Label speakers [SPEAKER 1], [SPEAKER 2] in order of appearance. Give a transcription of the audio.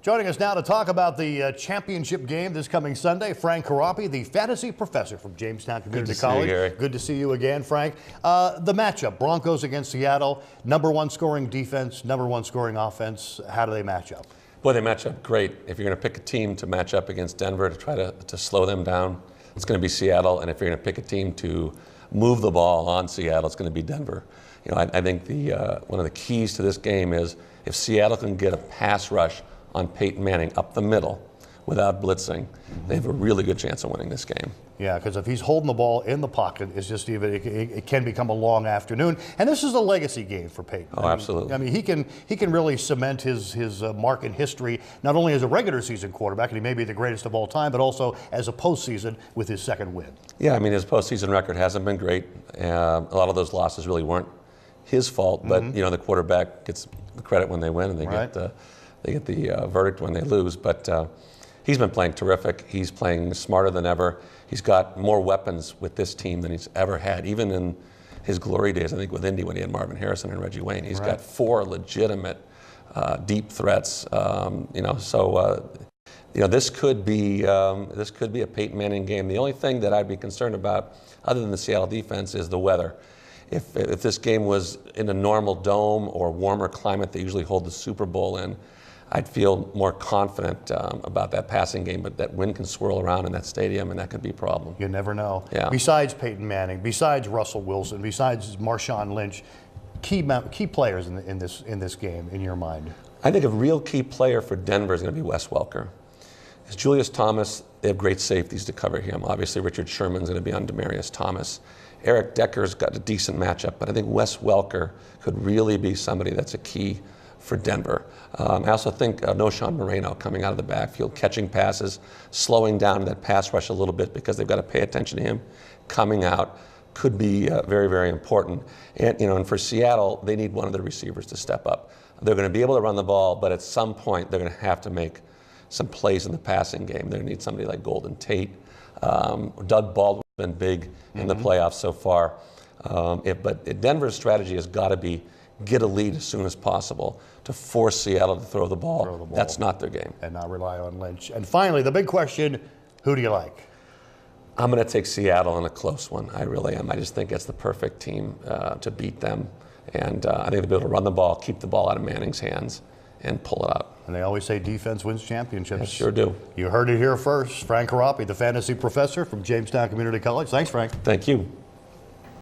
[SPEAKER 1] Joining us now to talk about the championship game this coming Sunday, Frank Corapi, the fantasy professor from Jamestown Community College.
[SPEAKER 2] See you, Gary.
[SPEAKER 1] Good to see you again, Frank. The matchup, Broncos against Seattle, #1 scoring defense, #1 scoring offense. How do they match up?
[SPEAKER 2] Boy, they match up great. If you're going to pick a team to match up against Denver to try to slow them down, it's going to be Seattle. And if you're going to pick a team to move the ball on Seattle, it's going to be Denver. You know, I think one of the keys to this game is if Seattle can get a pass rush on Peyton Manning up the middle without blitzing, they have a really good chance of winning this game.
[SPEAKER 1] Yeah, because if he's holding the ball in the pocket, it's just it can become a long afternoon. And this is a legacy game for Peyton.
[SPEAKER 2] Oh, absolutely.
[SPEAKER 1] I mean, he can really cement his mark in history, not only as a regular season quarterback, and he may be the greatest of all time, but also as a postseason with his second win.
[SPEAKER 2] Yeah, I mean, his postseason record hasn't been great. A lot of those losses really weren't his fault, but you know, the quarterback gets the credit when they win, and they get the verdict when they lose. But he's been playing terrific. He's playing smarter than ever. He's got more weapons with this team than he's ever had, even in his glory days, I think, with Indy when he had Marvin Harrison and Reggie Wayne. He's got 4 legitimate deep threats. You know, so you know, this could be a Peyton Manning game. The only thing that I'd be concerned about, other than the Seattle defense, is the weather. If this game was in a normal dome or warmer climate they usually hold the Super Bowl in, I'd feel more confident about that passing game, but that wind can swirl around in that stadium, and that could be a problem.
[SPEAKER 1] You never know.
[SPEAKER 2] Yeah.
[SPEAKER 1] Besides Peyton Manning, besides Russell Wilson, besides Marshawn Lynch, key players in this game, in your mind?
[SPEAKER 2] I think a real key player for Denver is going to be Wes Welker. As Julius Thomas, they have great safeties to cover him. Obviously, Richard Sherman's going to be on Demarius Thomas. Eric Decker's got a decent matchup, but I think Wes Welker could really be somebody that's a key for Denver. I also think Noshawn Moreno coming out of the backfield, catching passes, slowing down that pass rush a little bit because they've got to pay attention to him coming out, could be very, very important. And, you know, and for Seattle, they need one of the receivers to step up. They're going to be able to run the ball, but at some point they're going to have to make some plays in the passing game. They're going to need somebody like Golden Tate. Doug Baldwin's been big in the playoffs so far. But Denver's strategy has got to be get a lead as soon as possible to force Seattle to throw the ball. That's not their game.
[SPEAKER 1] And not rely on Lynch. And finally, the big question, who do you like?
[SPEAKER 2] I'm going to take Seattle in a close one. I really am. I just think it's the perfect team to beat them. And I think they'll be able to run the ball, keep the ball out of Manning's hands, and pull it out.
[SPEAKER 1] And they always say defense wins championships.
[SPEAKER 2] They sure do.
[SPEAKER 1] You heard it here first. Frank Corapi, the fantasy professor from Jamestown Community College. Thanks, Frank.
[SPEAKER 2] Thank you.